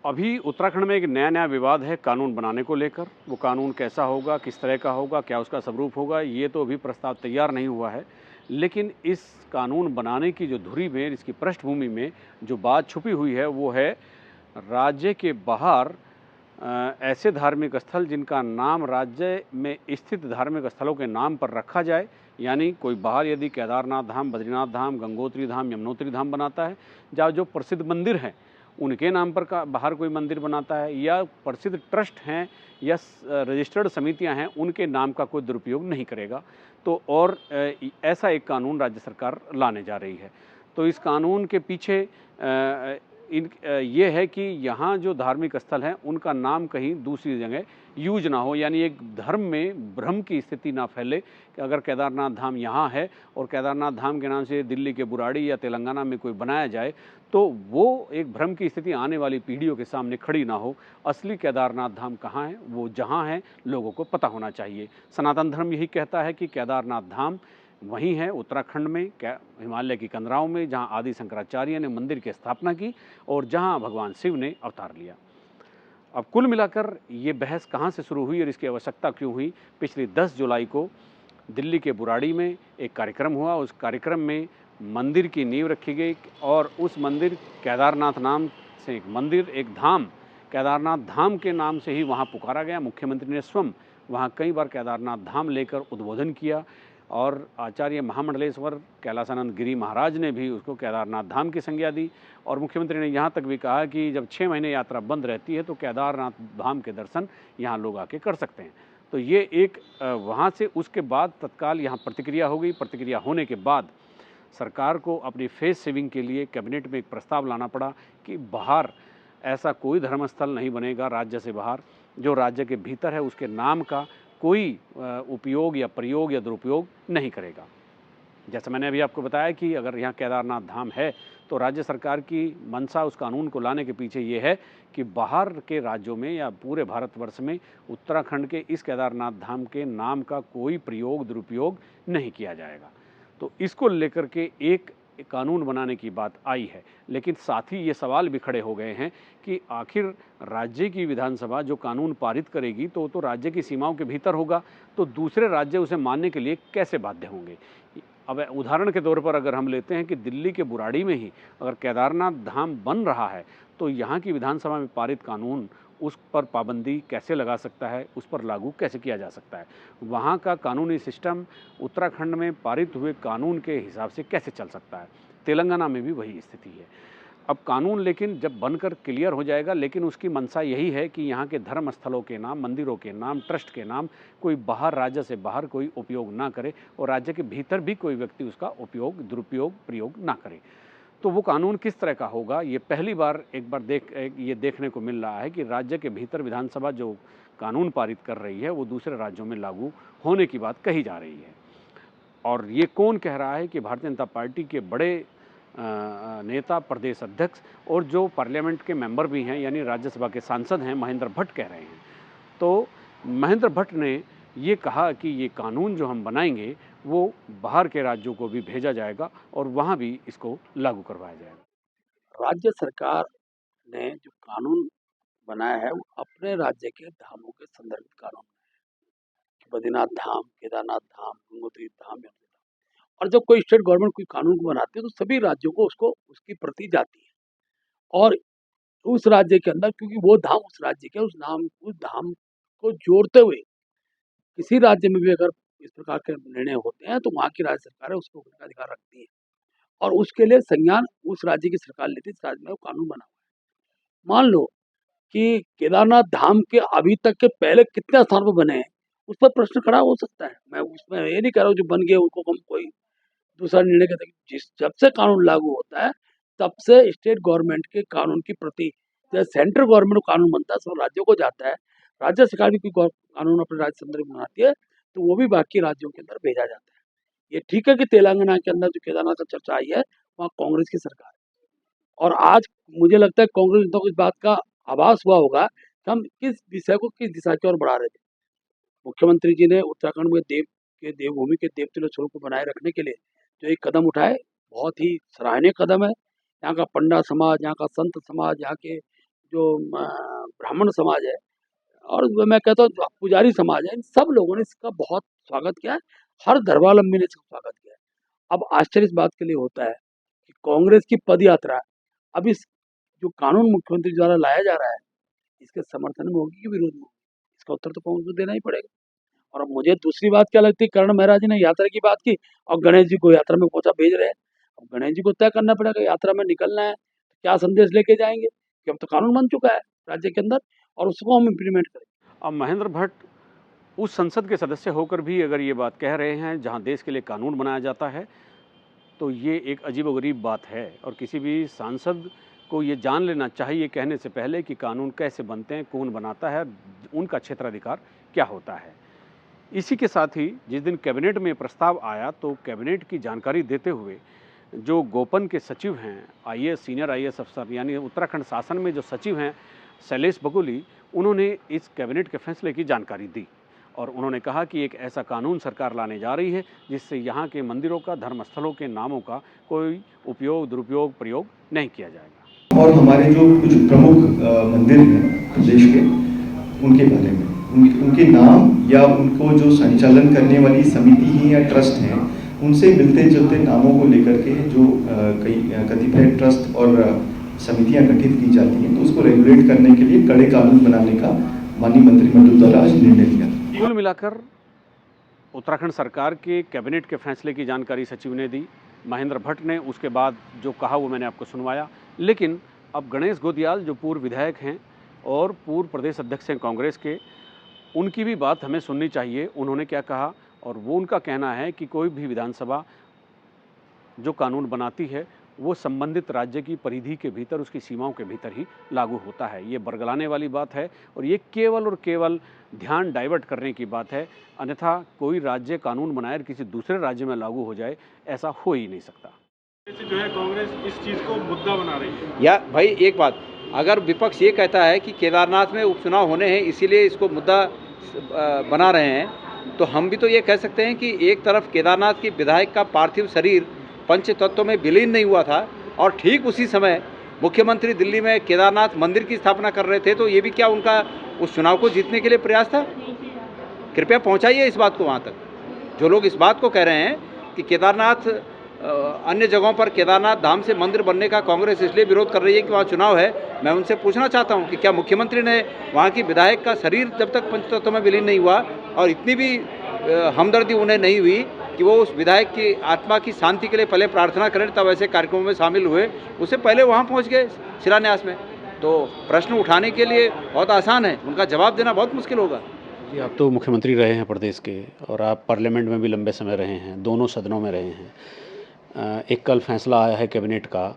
अभी उत्तराखंड में एक नया विवाद है कानून बनाने को लेकर। वो कानून कैसा होगा, किस तरह का होगा, क्या उसका स्वरूप होगा, ये तो अभी प्रस्ताव तैयार नहीं हुआ है। लेकिन इस कानून बनाने की जो धुरी में, इसकी पृष्ठभूमि में जो बात छुपी हुई है वो है राज्य के बाहर ऐसे धार्मिक स्थल जिनका नाम राज्य में स्थित धार्मिक स्थलों के नाम पर रखा जाए। यानी कोई बाहर यदि केदारनाथ धाम, बद्रीनाथ धाम, गंगोत्री धाम, यमुनोत्री धाम बनाता है, या जो प्रसिद्ध मंदिर हैं उनके नाम पर का बाहर कोई मंदिर बनाता है, या प्रसिद्ध ट्रस्ट हैं या रजिस्टर्ड समितियां हैं, उनके नाम का कोई दुरुपयोग नहीं करेगा। तो और ऐसा एक कानून राज्य सरकार लाने जा रही है। तो इस कानून के पीछे ये है कि यहाँ जो धार्मिक स्थल हैं उनका नाम कहीं दूसरी जगह यूज ना हो, यानी एक धर्म में भ्रम की स्थिति ना फैले कि अगर केदारनाथ धाम यहाँ है और केदारनाथ धाम के नाम से दिल्ली के बुराड़ी या तेलंगाना में कोई बनाया जाए तो वो एक भ्रम की स्थिति आने वाली पीढ़ियों के सामने खड़ी ना हो। असली केदारनाथ धाम कहाँ है, वो जहाँ है लोगों को पता होना चाहिए। सनातन धर्म यही कहता है कि केदारनाथ धाम वहीं है उत्तराखंड में, हिमालय की कंदराओं में, जहां आदि शंकराचार्य ने मंदिर की स्थापना की और जहां भगवान शिव ने अवतार लिया। अब कुल मिलाकर ये बहस कहां से शुरू हुई और इसकी आवश्यकता क्यों हुई? पिछली 10 जुलाई को दिल्ली के बुराड़ी में एक कार्यक्रम हुआ। उस कार्यक्रम में मंदिर की नींव रखी गई और उस मंदिर केदारनाथ नाम से एक मंदिर, एक धाम, केदारनाथ धाम के नाम से ही वहाँ पुकारा गया। मुख्यमंत्री ने स्वयं वहाँ कई बार केदारनाथ धाम लेकर उद्बोधन किया और आचार्य महामंडलेश्वर कैलासानंद गिरी महाराज ने भी उसको केदारनाथ धाम की संज्ञा दी। और मुख्यमंत्री ने यहाँ तक भी कहा कि जब 6 महीने यात्रा बंद रहती है तो केदारनाथ धाम के दर्शन यहाँ लोग आके कर सकते हैं। तो ये एक वहाँ से उसके बाद तत्काल यहाँ प्रतिक्रिया हो गई। प्रतिक्रिया होने के बाद सरकार को अपनी फेस सेविंग के लिए कैबिनेट में एक प्रस्ताव लाना पड़ा कि बाहर ऐसा कोई धर्मस्थल नहीं बनेगा राज्य से बाहर जो राज्य के भीतर है उसके नाम का कोई उपयोग या प्रयोग या दुरुपयोग नहीं करेगा। जैसे मैंने अभी आपको बताया कि अगर यहाँ केदारनाथ धाम है तो राज्य सरकार की मंशा उस कानून को लाने के पीछे ये है कि बाहर के राज्यों में या पूरे भारतवर्ष में उत्तराखंड के इस केदारनाथ धाम के नाम का कोई प्रयोग दुरुपयोग नहीं किया जाएगा। तो इसको लेकर के एक कानून बनाने की बात आई है। लेकिन साथ ही ये सवाल भी खड़े हो गए हैं कि आखिर राज्य की विधानसभा जो कानून पारित करेगी तो राज्य की सीमाओं के भीतर होगा, तो दूसरे राज्य उसे मानने के लिए कैसे बाध्य होंगे? अब उदाहरण के तौर पर अगर हम लेते हैं कि दिल्ली के बुराड़ी में ही अगर केदारनाथ धाम बन रहा है तो यहाँ की विधानसभा में पारित कानून उस पर पाबंदी कैसे लगा सकता है, उस पर लागू कैसे किया जा सकता है? वहाँ का कानूनी सिस्टम उत्तराखंड में पारित हुए कानून के हिसाब से कैसे चल सकता है? तेलंगाना में भी वही स्थिति है। अब कानून लेकिन जब बनकर क्लियर हो जाएगा, लेकिन उसकी मंशा यही है कि यहाँ के धर्म स्थलों के नाम, मंदिरों के नाम, ट्रस्ट के नाम कोई बाहर, राज्य से बाहर कोई उपयोग ना करे और राज्य के भीतर भी कोई व्यक्ति उसका उपयोग, दुरुपयोग, प्रयोग ना करे। तो वो कानून किस तरह का होगा, ये पहली बार एक बार ये देखने को मिल रहा है कि राज्य के भीतर विधानसभा जो कानून पारित कर रही है वो दूसरे राज्यों में लागू होने की बात कही जा रही है। और ये कौन कह रहा है कि भारतीय जनता पार्टी के बड़े नेता, प्रदेश अध्यक्ष और जो पार्लियामेंट के मेंबर भी हैं यानी राज्यसभा के सांसद हैं, महेंद्र भट्ट कह रहे हैं। तो महेंद्र भट्ट ने ये कहा कि ये कानून जो हम बनाएंगे वो बाहर के राज्यों को भी भेजा जाएगा और वहाँ भी इसको लागू करवाया जाएगा। राज्य सरकार ने जो कानून बनाया है वो अपने राज्य के धामों के संदर्भित कानून है। बद्रीनाथ धाम, केदारनाथ धाम, गंगोत्री धाम, यमुनोत्री धाम। और जब कोई स्टेट गवर्नमेंट कोई कानून को बनाती है तो सभी राज्यों को उसको उसकी प्रति जाती है और उस राज्य के अंदर, क्योंकि वो धाम उस राज्य के उस धाम को जोड़ते हुए किसी राज्य में भी अगर इस प्रकार के निर्णय होते हैं तो वहाँ की राज्य सरकार है उसको रोकने का अधिकार रखती है और उसके लिए संज्ञान उस राज्य की सरकार लेती है जिस राज्य में वो कानून बना हुआ है। मान लो कि केदारनाथ धाम के अभी तक के पहले कितने स्थान पर बने हैं, उस पर प्रश्न खड़ा हो सकता है। मैं उसमें ये नहीं कह रहा हूँ जो बन गए उनको हम कोई दूसरा निर्णय करते हैं। जब से कानून लागू होता है तब से स्टेट गवर्नमेंट के कानून की प्रति, जब सेंट्रल गवर्नमेंट को कानून बनता है सब राज्यों को जाता है, राज्य सरकार भी कोई कानून अपने राज्य संदर्भ में बनाती है तो वो भी बाकी राज्यों के अंदर भेजा जाता है। ये ठीक है कि तेलंगाना के अंदर जो केदारनाथ का चर्चा आई है वहाँ कांग्रेस की सरकार है और आज मुझे लगता है कांग्रेस नेताओं को इस बात का आभास हुआ होगा कि हम किस विषय को किस दिशा की ओर बढ़ा रहे थे। मुख्यमंत्री जी ने उत्तराखंड में देवभूमि के देवतुल्य स्वरूप को बनाए रखने के लिए जो एक कदम उठाए, बहुत ही सराहनीय कदम है। यहाँ का पंडा समाज, यहाँ का संत समाज, यहाँ के जो ब्राह्मण समाज है और मैं कहता हूँ जो पुजारी समाज है, इन सब लोगों ने इसका बहुत स्वागत किया है। हर धर्मावलंबी ने इसका स्वागत किया है। अब आश्चर्य इस बात के लिए होता है कि कांग्रेस की पद यात्रा अब इस जो कानून मुख्यमंत्री द्वारा लाया जा रहा है, इसके समर्थन में होगी कि विरोध में होगी? इसका उत्तर तो कांग्रेस को देना ही पड़ेगा। और अब मुझे दूसरी बात क्या लगती है, कर्ण मेहरा जी ने यात्रा की बात की और गणेश जी को यात्रा में पहुंचा भेज रहे हैं। अब गणेश जी को तय करना पड़ेगा यात्रा में निकलना है तो क्या संदेश लेके जाएंगे, कि अब तो कानून बन चुका है राज्य के अंदर और उसको हम इम्प्लीमेंट करें। अब महेंद्र भट्ट उस संसद के सदस्य होकर भी अगर ये बात कह रहे हैं जहां देश के लिए कानून बनाया जाता है, तो ये एक अजीबोगरीब बात है और किसी भी सांसद को ये जान लेना चाहिए कहने से पहले कि कानून कैसे बनते हैं, कौन बनाता है, उनका क्षेत्राधिकार क्या होता है। इसी के साथ ही जिस दिन कैबिनेट में प्रस्ताव आया तो कैबिनेट की जानकारी देते हुए जो गोपन के सचिव हैं, आईएएस सीनियर आईएएस अफसर यानी उत्तराखंड शासन में जो सचिव हैं शैलेश बगोली, उन्होंने इस कैबिनेट के फैसले की जानकारी दी और उन्होंने कहा कि एक ऐसा कानून सरकार लाने जा रही है जिससे यहाँ के मंदिरों का, धर्मस्थलों के नामों का कोई उपयोग, दुरुपयोग, प्रयोग नहीं किया जाएगा। और हमारे जो कुछ प्रमुख मंदिर हैं प्रदेश के, उनके बारे में उनके नाम या उनको जो संचालन करने वाली समिति ही या ट्रस्ट हैं, उनसे मिलते जुलते नामों को लेकर के जो कई कतिपय ट्रस्ट और समितियां गठित की जाती हैं, तो उसको रेगुलेट करने के लिए कड़े कानून बनाने का माननीय मंत्रिमंडल द्वारा आज निर्णय लिया। कुल मिलाकर उत्तराखंड सरकार के कैबिनेट के फैसले की जानकारी सचिव ने दी, महेंद्र भट्ट ने उसके बाद जो कहा वो मैंने आपको सुनवाया। लेकिन अब गणेश गोदियाल जो पूर्व विधायक हैं और पूर्व प्रदेश अध्यक्ष हैं कांग्रेस के, उनकी भी बात हमें सुननी चाहिए। उन्होंने क्या कहा और वो उनका कहना है कि कोई भी विधानसभा जो कानून बनाती है वो संबंधित राज्य की परिधि के भीतर, उसकी सीमाओं के भीतर ही लागू होता है। ये बरगलाने वाली बात है और ये केवल और केवल ध्यान डाइवर्ट करने की बात है। अन्यथा कोई राज्य कानून बनाए और किसी दूसरे राज्य में लागू हो जाए, ऐसा हो ही नहीं सकता। जो है कांग्रेस इस चीज़ को मुद्दा बना रही है। या भाई एक बात, अगर विपक्ष ये कहता है कि केदारनाथ में उपचुनाव होने हैं इसीलिए इसको मुद्दा बना रहे हैं, तो हम भी तो ये कह सकते हैं कि एक तरफ केदारनाथ की विधायक का पार्थिव शरीर पंच तत्वों में विलीन नहीं हुआ था और ठीक उसी समय मुख्यमंत्री दिल्ली में केदारनाथ मंदिर की स्थापना कर रहे थे, तो ये भी क्या उनका उस चुनाव को जीतने के लिए प्रयास था? कृपया पहुंचाइए इस बात को वहाँ तक। जो लोग इस बात को कह रहे हैं कि केदारनाथ अन्य जगहों पर केदारनाथ धाम से मंदिर बनने का कांग्रेस इसलिए विरोध कर रही है कि वहाँ चुनाव है, मैं उनसे पूछना चाहता हूँ कि क्या मुख्यमंत्री ने वहाँ की विधायक का शरीर जब तक पंचतत्व में विलीन नहीं हुआ और इतनी भी हमदर्दी उन्हें नहीं हुई कि वो उस विधायक की आत्मा की शांति के लिए पहले प्रार्थना करें तब ऐसे कार्यक्रमों में शामिल हुए, उससे पहले वहाँ पहुँच गए शिलान्यास में? तो प्रश्न उठाने के लिए बहुत आसान है, उनका जवाब देना बहुत मुश्किल होगा। जी, आप तो मुख्यमंत्री रहे हैं प्रदेश के और आप पार्लियामेंट में भी लंबे समय रहे हैं, दोनों सदनों में रहे हैं। एक कल फैसला आया है कैबिनेट का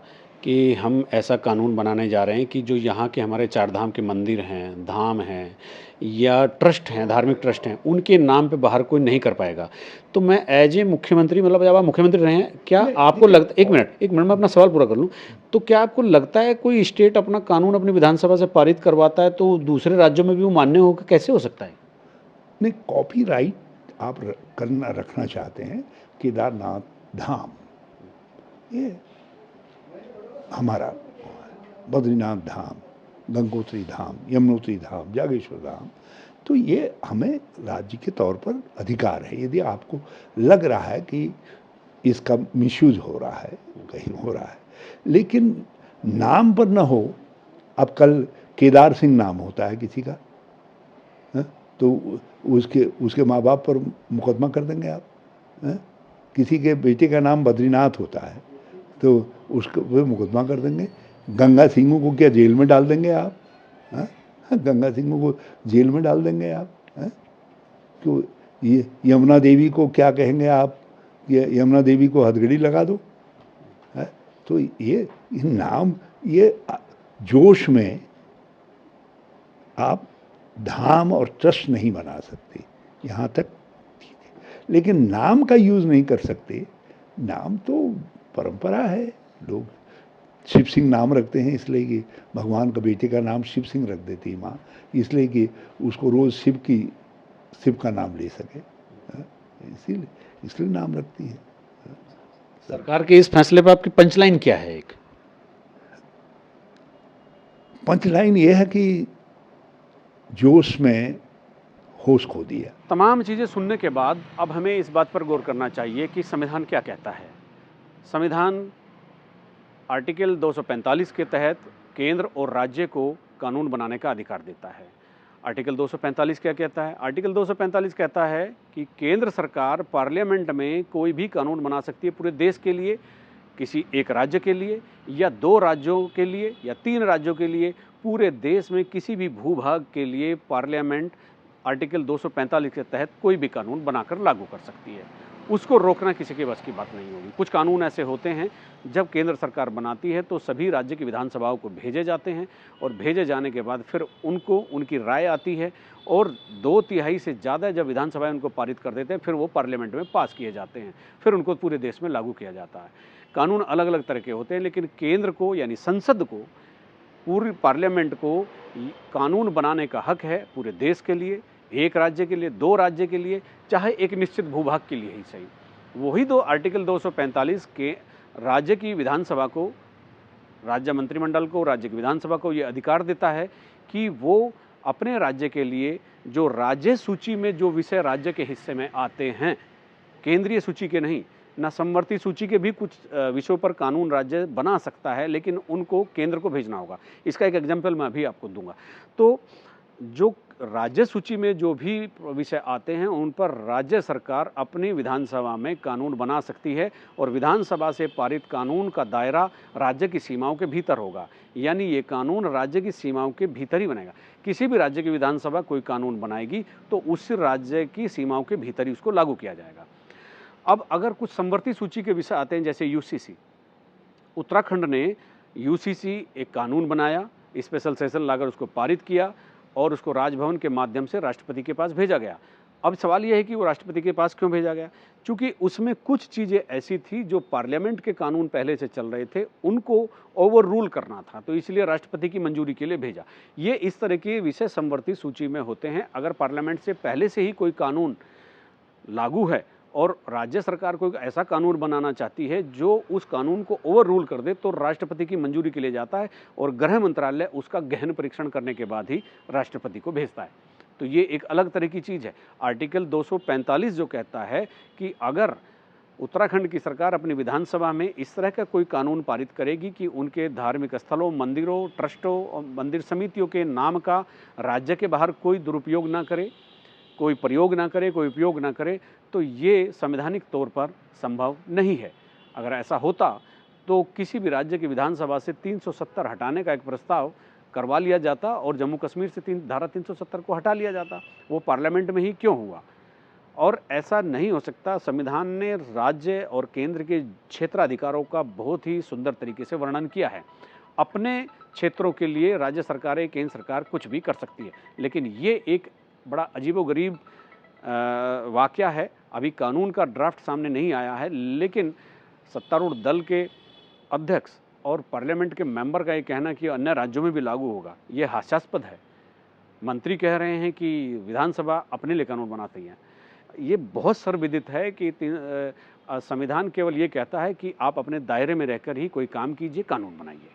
कि हम ऐसा कानून बनाने जा रहे हैं कि जो यहाँ के हमारे चार धाम के मंदिर हैं, धाम हैं या ट्रस्ट हैं, धार्मिक ट्रस्ट हैं, उनके नाम पे बाहर कोई नहीं कर पाएगा। तो मैं एज ए मुख्यमंत्री, मतलब जब आप मुख्यमंत्री रहे हैं, क्या आपको लगता, एक मिनट मैं अपना सवाल पूरा कर लूँ, तो क्या आपको लगता है कोई स्टेट अपना कानून अपनी विधानसभा से पारित करवाता है तो दूसरे राज्यों में भी वो मान्य होगा? कैसे हो सकता है? नहीं, कॉपीराइट आप रखना चाहते हैं केदारनाथ धाम, ये हमारा बद्रीनाथ धाम, गंगोत्री धाम, यमुनोत्री धाम, जागेश्वर धाम, तो ये हमें राज्य के तौर पर अधिकार है। यदि आपको लग रहा है कि इसका मिसयूज हो रहा है, कहीं हो रहा है, लेकिन नाम पर न हो। अब कल केदार सिंह नाम होता है किसी का, तो उसके माँ बाप पर मुकदमा कर देंगे आप। किसी के बेटे का नाम बद्रीनाथ होता है तो उसको वो मुकदमा कर देंगे। गंगा सिंह को क्या जेल में डाल देंगे आप? गंगा सिंह को जेल में डाल देंगे आप? तो ये यमुना देवी को क्या कहेंगे आप? ये यमुना देवी को हथकड़ी लगा दो। तो ये नाम, ये जोश में आप धाम और ट्रस्ट नहीं बना सकते, यहाँ तक ठीक है, लेकिन नाम का यूज़ नहीं कर सकते। नाम तो परंपरा है, लोग शिव सिंह नाम रखते हैं इसलिए कि भगवान का बेटे का नाम शिव सिंह रख देती माँ, इसलिए कि उसको रोज़ शिव का नाम ले सके, इसलिए नाम रखती है। सरकार के इस फैसले पर आपकी पंचलाइन क्या है? एक पंचलाइन ये है कि जोश में होश खो दिया। तमाम चीज़ें सुनने के बाद अब हमें इस बात पर गौर करना चाहिए कि संविधान क्या कहता है। संविधान आर्टिकल 245 के तहत केंद्र और राज्य को कानून बनाने का अधिकार देता है। आर्टिकल 245 क्या कहता है? आर्टिकल 245 कहता है कि केंद्र सरकार पार्लियामेंट में कोई भी कानून बना सकती है पूरे देश के लिए, किसी एक राज्य के लिए, या 2 राज्यों के लिए, या 3 राज्यों के लिए, पूरे देश में किसी भी भूभाग के लिए पार्लियामेंट आर्टिकल 245 के तहत कोई भी कानून बनाकर लागू कर सकती है। उसको रोकना किसी के बस की बात नहीं होगी। कुछ कानून ऐसे होते हैं जब केंद्र सरकार बनाती है तो सभी राज्य की विधानसभाओं को भेजे जाते हैं और भेजे जाने के बाद फिर उनको उनकी राय आती है और 2/3 से ज़्यादा जब विधानसभाएं उनको पारित कर देते हैं फिर वो पार्लियामेंट में पास किए जाते हैं, फिर उनको पूरे देश में लागू किया जाता है। कानून अलग अलग तरह के होते हैं, लेकिन केंद्र को यानी संसद को, पूरी पार्लियामेंट को कानून बनाने का हक है पूरे देश के लिए, एक राज्य के लिए, 2 राज्य के लिए, चाहे एक निश्चित भूभाग के लिए ही सही। वही तो आर्टिकल 245 के राज्य की विधानसभा को, राज्य मंत्रिमंडल को, राज्य की विधानसभा को ये अधिकार देता है कि वो अपने राज्य के लिए जो राज्य सूची में जो विषय राज्य के हिस्से में आते हैं, केंद्रीय सूची के नहीं, ना समवर्ती सूची के भी कुछ विषयों पर कानून राज्य बना सकता है, लेकिन उनको केंद्र को भेजना होगा। इसका एक एग्जाम्पल मैं अभी आपको दूंगा। तो जो राज्य सूची में जो भी विषय आते हैं उन पर राज्य सरकार अपनी विधानसभा में कानून बना सकती है और विधानसभा से पारित कानून का दायरा राज्य की सीमाओं के भीतर होगा, यानी ये कानून राज्य की सीमाओं के भीतर ही बनेगा। किसी भी राज्य की विधानसभा कोई कानून बनाएगी तो उस राज्य की सीमाओं के भीतर ही उसको लागू किया जाएगा। अब अगर कुछ समवर्ती सूची के विषय आते हैं जैसे यूसीसी, उत्तराखंड ने यूसीसी एक कानून बनाया, स्पेशल सेशन लाकर उसको पारित किया और उसको राजभवन के माध्यम से राष्ट्रपति के पास भेजा गया। अब सवाल यह है कि वो राष्ट्रपति के पास क्यों भेजा गया? क्योंकि उसमें कुछ चीज़ें ऐसी थी जो पार्लियामेंट के कानून पहले से चल रहे थे, उनको ओवर रूल करना था, तो इसलिए राष्ट्रपति की मंजूरी के लिए भेजा। ये इस तरह के विषय समवर्ती सूची में होते हैं। अगर पार्लियामेंट से पहले से ही कोई कानून लागू है और राज्य सरकार कोई ऐसा कानून बनाना चाहती है जो उस कानून को ओवर रूल कर दे, तो राष्ट्रपति की मंजूरी के लिए जाता है और गृह मंत्रालय उसका गहन परीक्षण करने के बाद ही राष्ट्रपति को भेजता है। तो ये एक अलग तरह की चीज़ है। आर्टिकल 245 जो कहता है कि अगर उत्तराखंड की सरकार अपनी विधानसभा में इस तरह का कोई कानून पारित करेगी कि उनके धार्मिक स्थलों, मंदिरों, ट्रस्टों और मंदिर समितियों के नाम का राज्य के बाहर कोई दुरुपयोग ना करे, कोई प्रयोग ना करे, कोई उपयोग ना करे, तो ये संवैधानिक तौर पर संभव नहीं है। अगर ऐसा होता तो किसी भी राज्य की विधानसभा से 370 हटाने का एक प्रस्ताव करवा लिया जाता और जम्मू कश्मीर से धारा 370 को हटा लिया जाता। वो पार्लियामेंट में ही क्यों हुआ? और ऐसा नहीं हो सकता। संविधान ने राज्य और केंद्र के क्षेत्राधिकारों का बहुत ही सुंदर तरीके से वर्णन किया है। अपने क्षेत्रों के लिए राज्य सरकारें, केंद्र सरकार कुछ भी कर सकती है, लेकिन ये एक बड़ा अजीबोगरीब वाकया है। अभी कानून का ड्राफ्ट सामने नहीं आया है, लेकिन सत्तारूढ़ दल के अध्यक्ष और पार्लियामेंट के मेंबर का ये कहना कि अन्य राज्यों में भी लागू होगा, ये हास्यास्पद है। मंत्री कह रहे हैं कि विधानसभा अपने लिए कानून बनाती है। ये बहुत सर्वविदित है कि संविधान केवल ये कहता है कि आप अपने दायरे में रहकर ही कोई काम कीजिए, कानून बनाइए।